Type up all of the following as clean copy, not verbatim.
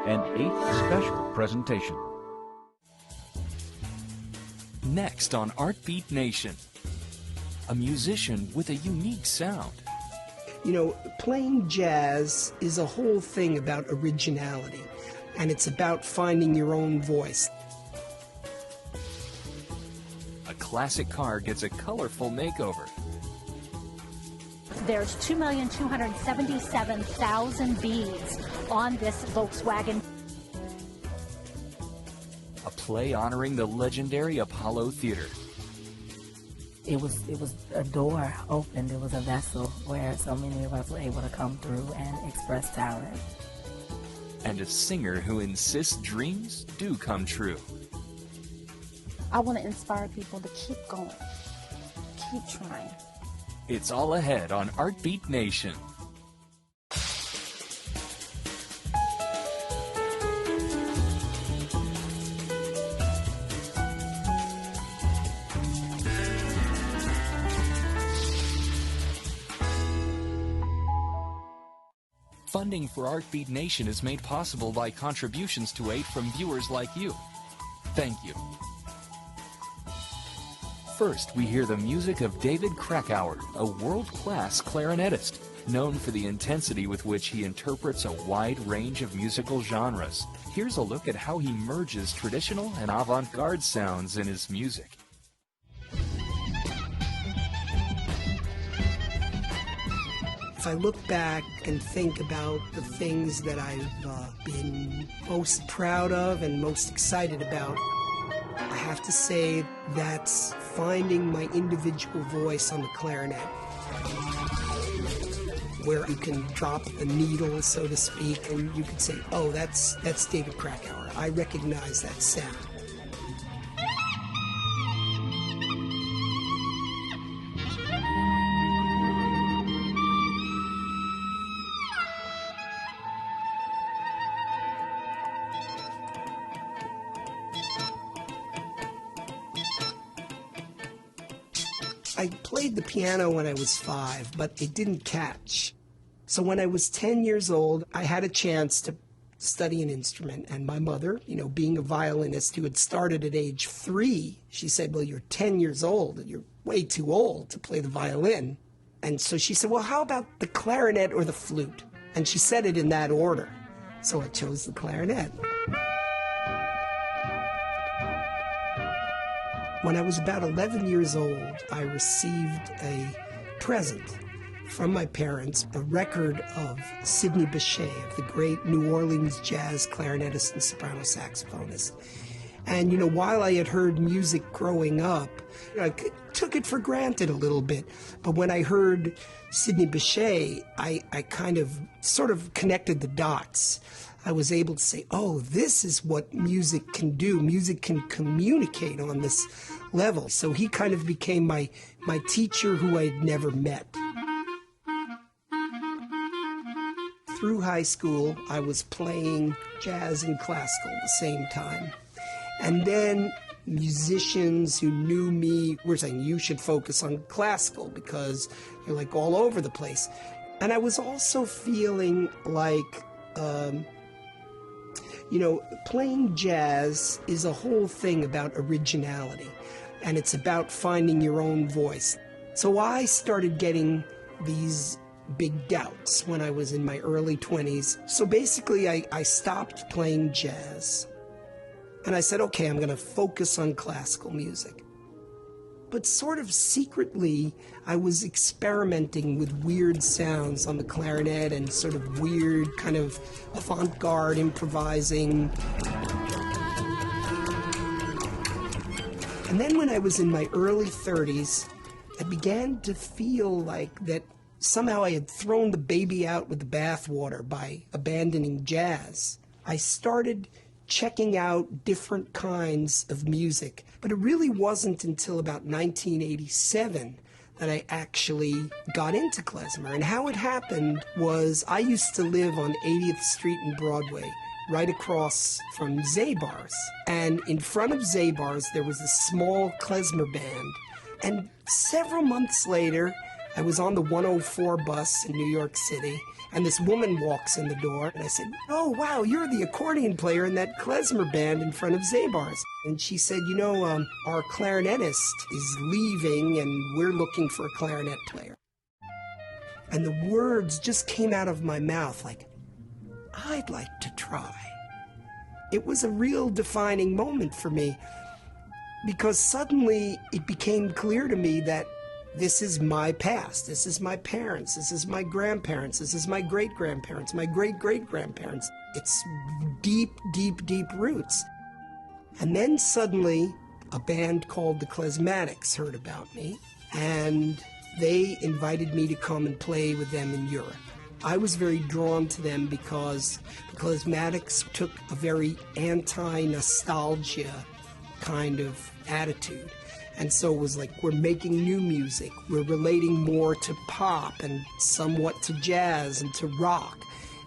and 8th special presentation. Next on Artbeat Nation, a musician with a unique sound. You know, playing jazz is a whole thing about originality, and it's about finding your own voice. A classic car gets a colorful makeover. There's 2,277,000 beads on this Volkswagen. A play honoring the legendary Apollo Theater. It was a door opened. It was a vessel where so many of us were able to come through and express talent. And a singer who insists dreams do come true. I want to inspire people to keep going, keep trying. It's all ahead on Artbeat Nation. Funding for Artbeat Nation is made possible by contributions to aid from viewers like you. Thank you. First, we hear the music of David Krakauer, a world-class clarinetist, known for the intensity with which he interprets a wide range of musical genres. Here's a look at how he merges traditional and avant-garde sounds in his music. If I look back and think about the things that I've been most proud of and most excited about, I have to say that's finding my individual voice on the clarinet, where you can drop the needle, so to speak, and you could say, oh, that's David Krakauer. I recognize that sound. I played the piano when I was 5, but it didn't catch. So when I was 10 years old, I had a chance to study an instrument. And my mother, you know, being a violinist who had started at age 3, she said, well, you're 10 years old and you're way too old to play the violin. And so she said, well, how about the clarinet or the flute? And she said it in that order. So I chose the clarinet. When I was about 11 years old, I received a present from my parents, a record of Sidney Bechet, of the great New Orleans jazz clarinetist and soprano saxophonist. And, you know, while I had heard music growing up, I took it for granted a little bit. But when I heard Sidney Bechet, I kind of sort of connected the dots. I was able to say, oh, this is what music can do. Music can communicate on this level. So he kind of became my teacher who I'd never met. Through high school, I was playing jazz and classical at the same time. And then musicians who knew me were saying, you should focus on classical because you're like all over the place. And I was also feeling like, you know, playing jazz is a whole thing about originality, and it's about finding your own voice. So I started getting these big doubts when I was in my early 20s. So basically, I stopped playing jazz, and I said, okay, I'm going to focus on classical music. But sort of secretly, I was experimenting with weird sounds on the clarinet and sort of weird kind of avant-garde improvising. And then when I was in my early 30s, I began to feel like that somehow I had thrown the baby out with the bathwater by abandoning jazz. I started checking out different kinds of music. But it really wasn't until about 1987 that I actually got into klezmer. And how it happened was I used to live on 80th Street and Broadway, right across from Zabar's. And in front of Zabar's, there was a small klezmer band. And several months later, I was on the 104 bus in New York City, and this woman walks in the door, and I said, "Oh, wow, you're the accordion player in that klezmer band in front of Zabar's." And she said, "You know, our clarinetist is leaving, and we're looking for a clarinet player." And the words just came out of my mouth like, "I'd like to try." It was a real defining moment for me, because suddenly it became clear to me that this is my past, this is my parents, this is my grandparents, this is my great-grandparents, my great-great-grandparents. It's deep, deep, deep roots. And then suddenly a band called the Klezmatics heard about me, and they invited me to come and play with them in Europe. I was very drawn to them because the Klezmatics took a very anti-nostalgia kind of attitude. And so it was like, we're making new music, we're relating more to pop and somewhat to jazz and to rock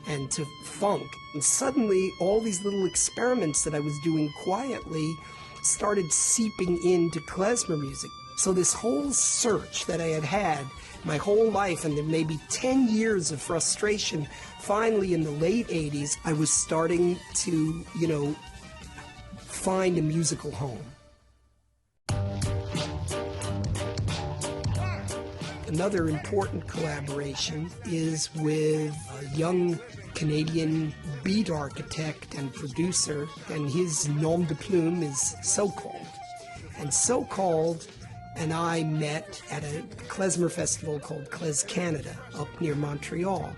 and to funk. And suddenly all these little experiments that I was doing quietly started seeping into klezmer music. So this whole search that I had had my whole life, and then maybe 10 years of frustration, finally in the late 80s, I was starting to, find a musical home. Another important collaboration is with a young Canadian beat architect and producer, and his nom de plume is So Called. And So Called and I met at a klezmer festival called Klez Canada up near Montreal.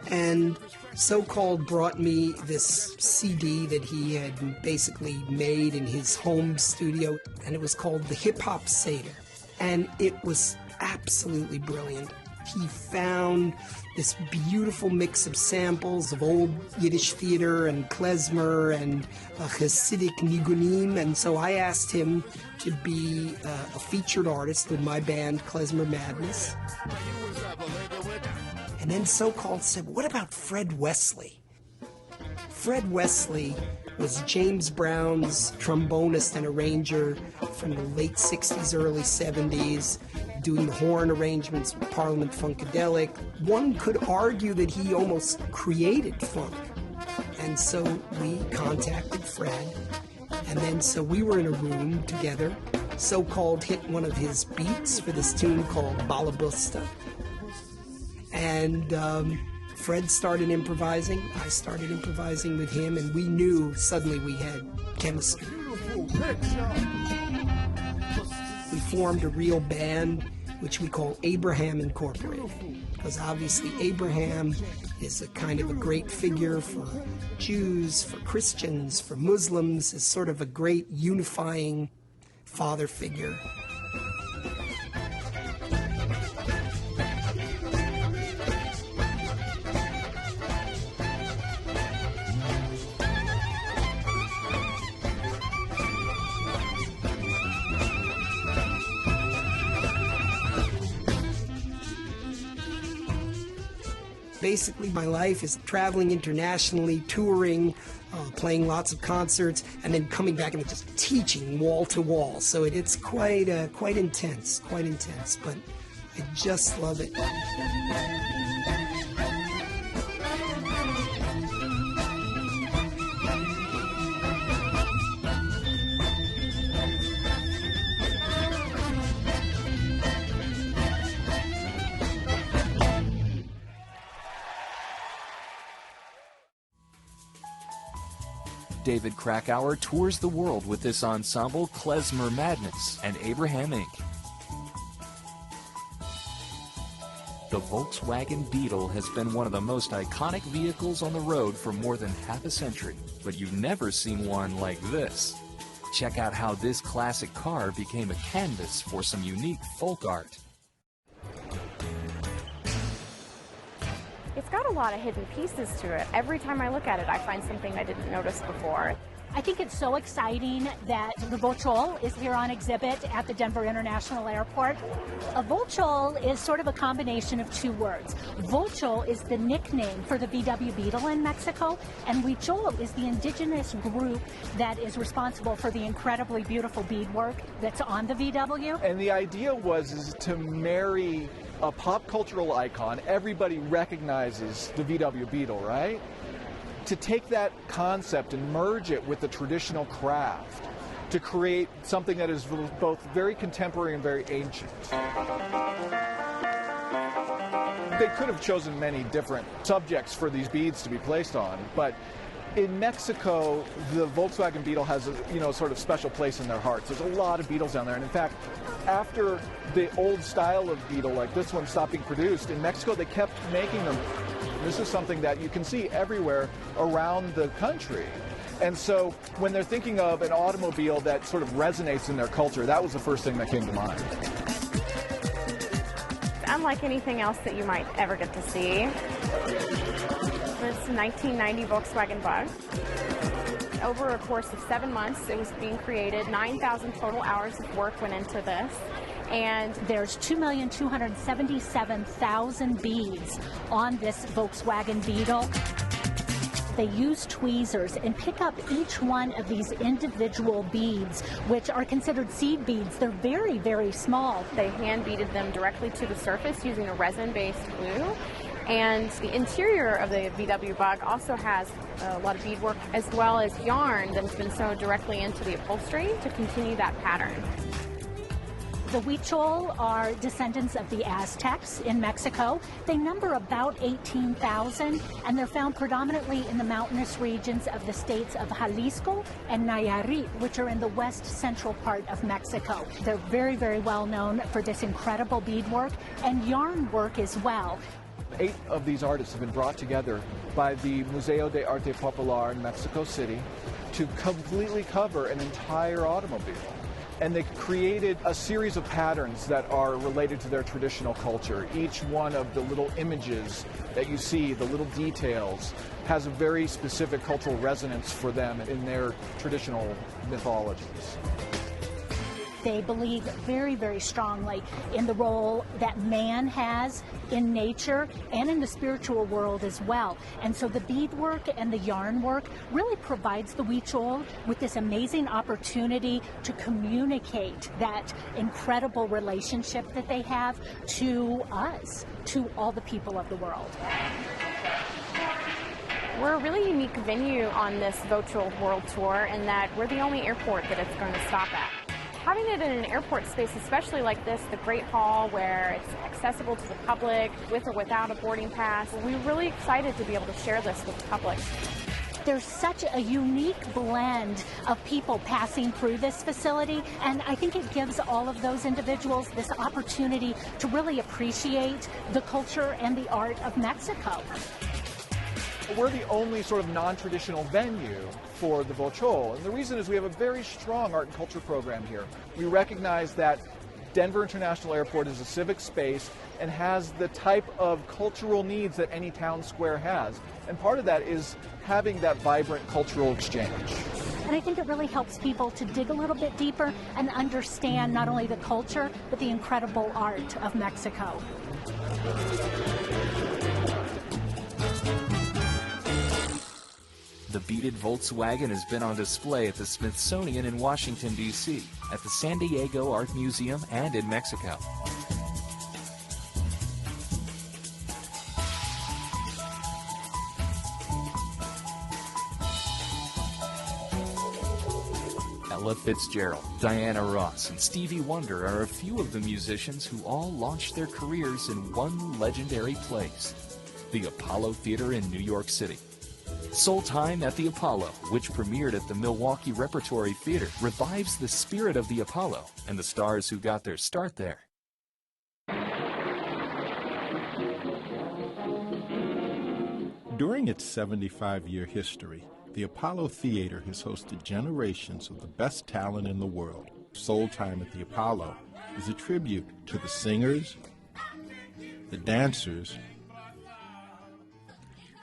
And So Called brought me this CD that he had basically made in his home studio, and it was called the Hip Hop Seder. And it was absolutely brilliant. He found this beautiful mix of samples of old Yiddish theater and klezmer and Hasidic nigunim, and so I asked him to be a featured artist with my band Klezmer Madness. And then So Called said, "What about Fred Wesley?" Fred Wesley was James Brown's trombonist and arranger from the late 60s, early 70s, doing the horn arrangements with Parliament Funkadelic. One could argue that he almost created funk. And so we contacted Fred, and then so we were in a room together. So Called hit one of his beats for this tune called Balabusta. And Fred started improvising, I started improvising with him, and we knew suddenly we had chemistry. We formed a real band, which we call Abraham Incorporated, because obviously Abraham is a kind of a great figure for Jews, for Christians, for Muslims, is sort of a great unifying father figure. Basically, my life is traveling internationally, touring, playing lots of concerts, and then coming back and just teaching wall to wall. So it's quite intense, but I just love it. David Krakauer tours the world with this ensemble, Klezmer Madness and Abraham Inc. The Volkswagen Beetle has been one of the most iconic vehicles on the road for more than half a century, but you've never seen one like this. Check out how this classic car became a canvas for some unique folk art. It's got a lot of hidden pieces to it. Every time I look at it, I find something I didn't notice before. I think it's so exciting that the Volchol is here on exhibit at the Denver International Airport. A Volchol is sort of a combination of two words. Volchol is the nickname for the VW Beetle in Mexico, and Huichol is the indigenous group that is responsible for the incredibly beautiful beadwork that's on the VW. And the idea was to marry a pop cultural icon. Everybody recognizes the VW Beetle, right? To take that concept and merge it with the traditional craft to create something that is both very contemporary and very ancient. They could have chosen many different subjects for these beads to be placed on, but in Mexico, the Volkswagen Beetle has a sort of special place in their hearts. There's a lot of Beetles down there, and in fact, after the old style of Beetle, like this one, stopped being produced, in Mexico they kept making them. This is something that you can see everywhere around the country. And so when they're thinking of an automobile that sort of resonates in their culture, that was the first thing that came to mind. Unlike anything else that you might ever get to see. This 1990 Volkswagen Bug. Over a course of 7 months, it was being created. 9,000 total hours of work went into this. And there's 2,277,000 beads on this Volkswagen Beetle. They use tweezers and pick up each one of these individual beads, which are considered seed beads. They're very, very small. They hand beaded them directly to the surface using a resin-based glue. And the interior of the VW Bug also has a lot of beadwork as well as yarn that has been sewn directly into the upholstery to continue that pattern. The Huichol are descendants of the Aztecs in Mexico. They number about 18,000, and they're found predominantly in the mountainous regions of the states of Jalisco and Nayarit, which are in the west central part of Mexico. They're very, very well known for this incredible beadwork and yarn work as well. 8 of these artists have been brought together by the Museo de Arte Popular in Mexico City to completely cover an entire automobile. And they created a series of patterns that are related to their traditional culture. Each one of the little images that you see, the little details, has a very specific cultural resonance for them in their traditional mythologies. They believe very, very strongly in the role that man has in nature and in the spiritual world as well. And so the beadwork and the yarn work really provides the Huichol with this amazing opportunity to communicate that incredible relationship that they have to us, to all the people of the world. We're a really unique venue on this Vochol World Tour in that we're the only airport that it's going to stop at. Having it in an airport space, especially like this, the Great Hall, where it's accessible to the public with or without a boarding pass, we're really excited to be able to share this with the public. There's such a unique blend of people passing through this facility, and I think it gives all of those individuals this opportunity to really appreciate the culture and the art of Mexico. We're the only sort of non-traditional venue for the Vochol, and the reason is we have a very strong art and culture program here. We recognize that Denver International Airport is a civic space and has the type of cultural needs that any town square has, and part of that is having that vibrant cultural exchange. And I think it really helps people to dig a little bit deeper and understand not only the culture, but the incredible art of Mexico. The beaded Volkswagen has been on display at the Smithsonian in Washington, D.C., at the San Diego Art Museum, and in Mexico. Ella Fitzgerald, Diana Ross, and Stevie Wonder are a few of the musicians who all launched their careers in one legendary place, the Apollo Theater in New York City. Soul Time at the Apollo, which premiered at the Milwaukee Repertory Theater, revives the spirit of the Apollo and the stars who got their start there. During its 75-year history, the Apollo Theater has hosted generations of the best talent in the world. Soul Time at the Apollo is a tribute to the singers, the dancers,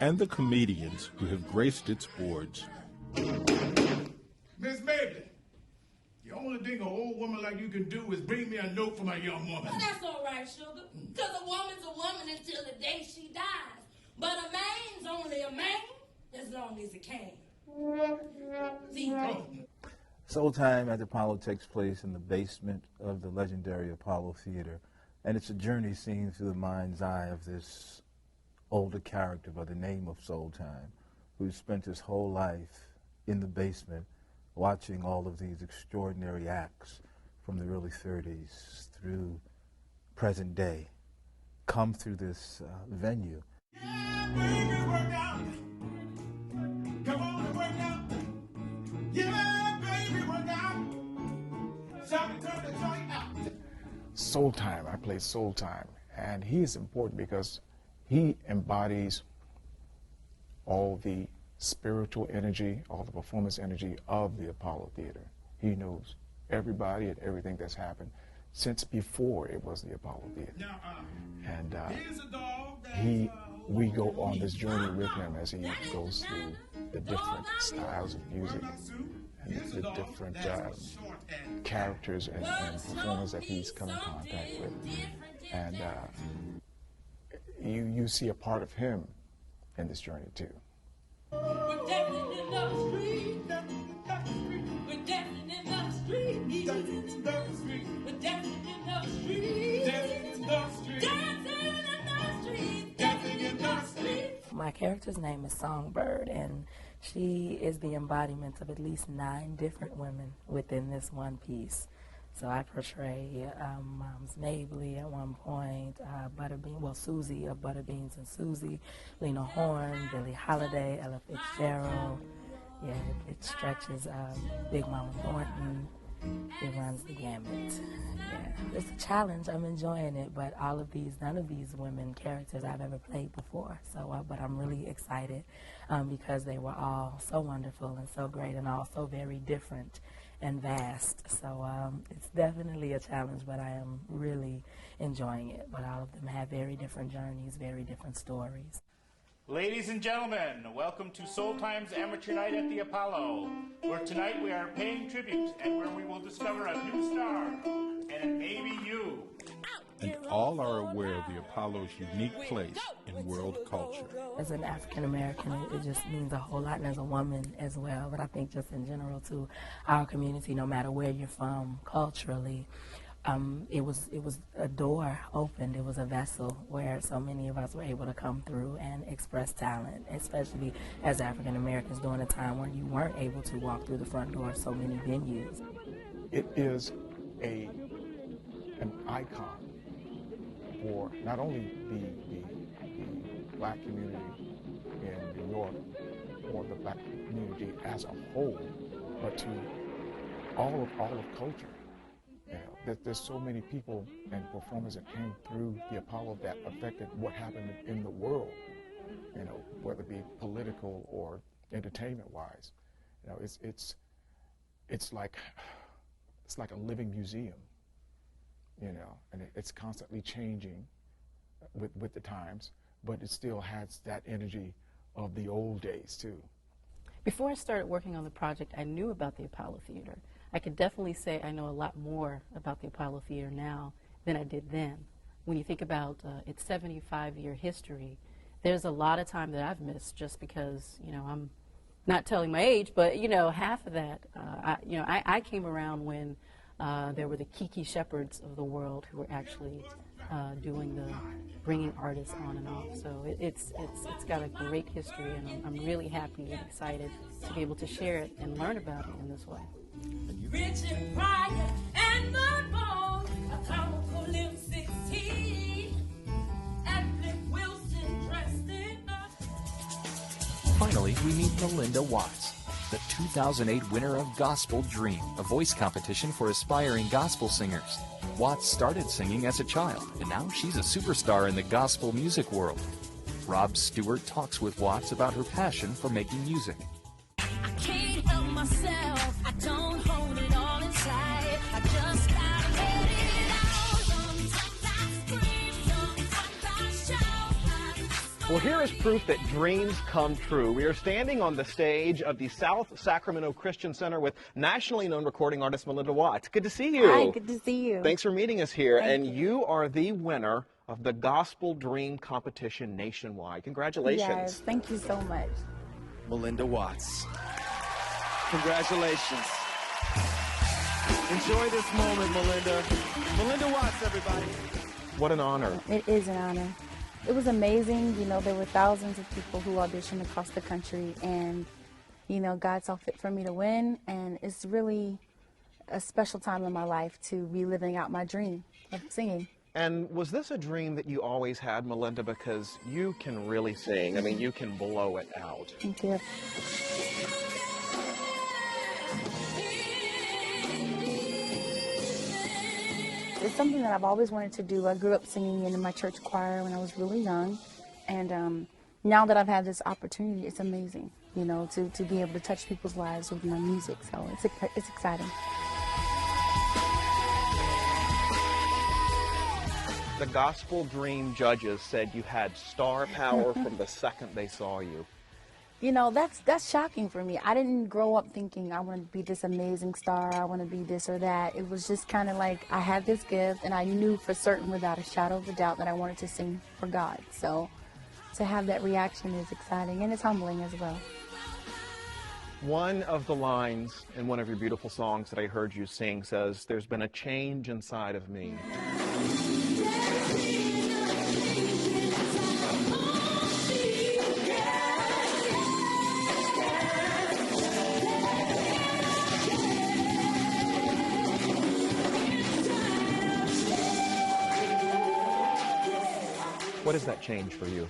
and the comedians who have graced its boards. Miss Mabley, the only thing an old woman like you can do is bring me a note for my young woman. Well, that's all right, sugar, because a woman's a woman until the day she dies. But a man's only a man as long as he can. See? Soul Time at the Apollo takes place in the basement of the legendary Apollo Theater. And it's a journey seen through the mind's eye of this older character by the name of Soul Time, who spent his whole life in the basement watching all of these extraordinary acts from the early 30s through present day come through this venue. Yeah, baby, work out. Come on and work out. Yeah, baby, work out. Shall we turn the joint out? Soul Time, I play Soul Time, and he is important because he embodies all the spiritual energy, all the performance energy of the Apollo Theater. He knows everybody and everything that's happened since before it was the Apollo Theater. And we go on this journey with him as he goes through the different styles of music and the different characters and performers that he's come in contact with. And you see a part of him in this journey too. We're dancing in the street. We're dancing in the street. We're dancing in the street. We're dancing in the street. Dancing in the street. Dancing in the street. My character's name is Songbird, and she is the embodiment of at least 9 different women within this one piece. So I portray Moms Mabley at one point, Butterbean, well, Susie of Butterbeans and Susie, Lena Horne, Billie Holiday, Ella Fitzgerald. Yeah, it stretches Big Mama Thornton. It runs the gamut. Yeah, it's a challenge. I'm enjoying it, but none of these women characters I've ever played before. So, but I'm really excited because they were all so wonderful and so great and all so very different and vast. So it's definitely a challenge, but I am really enjoying it. But all of them have very different journeys, very different stories. Ladies and gentlemen, welcome to Soul Time's Amateur Night at the Apollo, where tonight we are paying tribute and where we will discover a new star, and it may be you. And all are aware of the Apollo's unique place in world culture. As an African American, it just means a whole lot, and as a woman as well. But I think just in general to our community, no matter where you're from culturally, it was a door opened. It was a vessel where so many of us were able to come through and express talent, especially as African Americans during a time when you weren't able to walk through the front door of so many venues. It is an icon for not only the black community in New York or the black community as a whole, but to all of culture. You know, there's so many people and performers that came through the Apollo that affected what happened in the world, you know, whether it be political or entertainment-wise. You know, it's like a living museum, you know, and it's constantly changing with the times, but it still has that energy of the old days too. Before I started working on the project, I knew about the Apollo Theater. I could definitely say I know a lot more about the Apollo Theater now than I did then. When you think about its 75-year history, there's a lot of time that I've missed just because, you know, I'm not telling my age, but, you know, half of that, I came around when there were the Kiki Shepherds of the world who were actually bringing artists on and off. So it's got a great history, and I'm really happy and excited to be able to share it and learn about it in this way. Richard Pryor and the Bones, a comical M16, and Flip Wilson dressed in Finally, we meet Melinda Watts, the 2008 winner of Gospel Dream, a voice competition for aspiring gospel singers. Watts started singing as a child, and now she's a superstar in the gospel music world. Rob Stewart talks with Watts about her passion for making music. I can't help myself, I don't hold it all inside, I just gotta let it out. Sometimes I scream, sometimes I shout. Well, here is proof that dreams come true. We are standing on the stage of the South Sacramento Christian Center with nationally known recording artist Melinda Watts. Good to see you. Hi, good to see you. Thanks for meeting us here. Thank and you are the winner of the Gospel Dream competition nationwide. Congratulations. Yes, thank you so much. Melinda Watts. Congratulations. Enjoy this moment, Melinda. Melinda Watts, everybody. What an honor. It is an honor. It was amazing. You know, there were thousands of people who auditioned across the country, and, you know, God saw fit for me to win, and it's really a special time in my life to be living out my dream of singing. And was this a dream that you always had, Melinda? Because you can really sing. I mean, you can blow it out. Thank you. It's something that I've always wanted to do. I grew up singing in my church choir when I was really young, and now that I've had this opportunity, it's amazing, you know, to be able to touch people's lives with my music. So it's exciting. The Gospel Dream judges said you had star power from the second they saw you. You know, that's shocking for me. I didn't grow up thinking I want to be this amazing star, I want to be this or that. It was just kind of like I had this gift, and I knew for certain without a shadow of a doubt that I wanted to sing for God. So to have that reaction is exciting, and it's humbling as well. One of the lines in one of your beautiful songs that I heard you sing says, "There's been a change inside of me." What is that change for you?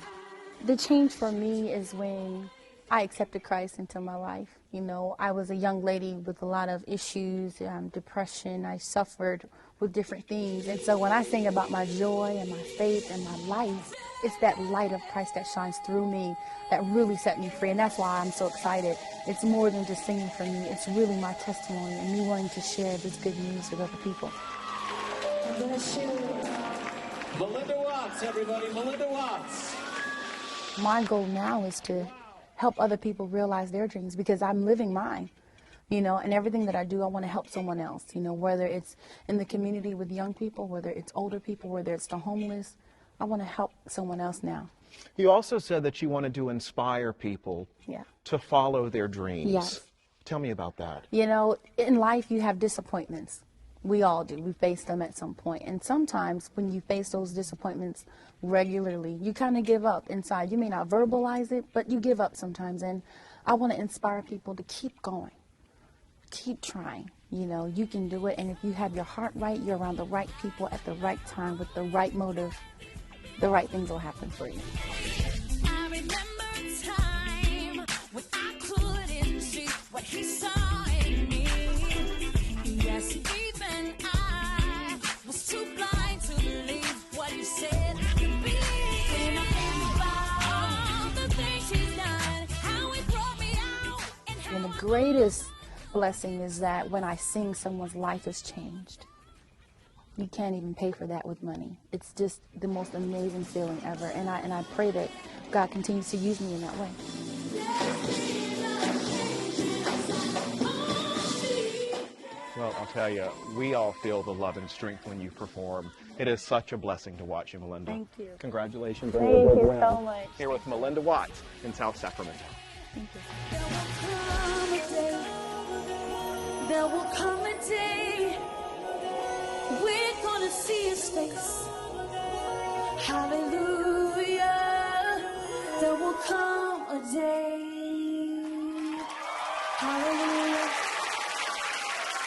The change for me is when I accepted Christ into my life. You know, I was a young lady with a lot of issues, depression. I suffered with different things. And so when I sing about my joy and my faith and my life, it's that light of Christ that shines through me that really set me free. And that's why I'm so excited. It's more than just singing for me. It's really my testimony and me wanting to share this good news with other people. Melinda Watts, everybody, Melinda Watts. My goal now is to help other people realize their dreams, because I'm living mine, you know, and everything that I do, I want to help someone else, you know, whether it's in the community with young people, whether it's older people, whether it's the homeless. I want to help someone else now. You also said that you wanted to inspire people to follow their dreams. Yes. Tell me about that. You know, in life you have disappointments. We all do. We face them at some point. And sometimes when you face those disappointments regularly, you kind of give up inside. You may not verbalize it, but you give up sometimes. And I want to inspire people to keep going. Keep trying. You know, you can do it. And if you have your heart right, you're around the right people at the right time with the right motive, the right things will happen for you. I remember a time when I couldn't see what he saw in me. Yes, even I was too blind to believe what he said I could be. When I think about all the things he's done, how he brought me out, And the greatest blessing is that when I sing, someone's life is changed. You can't even pay for that with money. It's just the most amazing feeling ever. And I pray that God continues to use me in that way. Well, I'll tell you, we all feel the love and strength when you perform. It is such a blessing to watch you, Melinda. Thank you. Congratulations. Thank you so much. Here with Melinda Watts in South Sacramento. Thank you. there will come a day we're gonna see his face. Hallelujah. There will come a day. Hallelujah.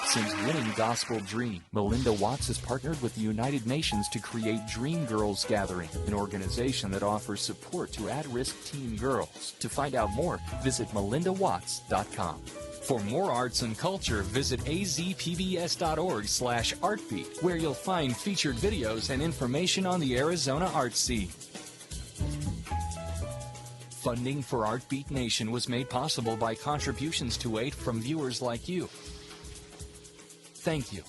Since winning Gospel Dream, Melinda Watts has partnered with the United Nations to create Dream Girls Gathering, an organization that offers support to at-risk teen girls. To find out more, visit melindawatts.com. For more arts and culture, visit azpbs.org/artbeat, where you'll find featured videos and information on the Arizona art scene. Funding for Artbeat Nation was made possible by contributions to aid from viewers like you. Thank you.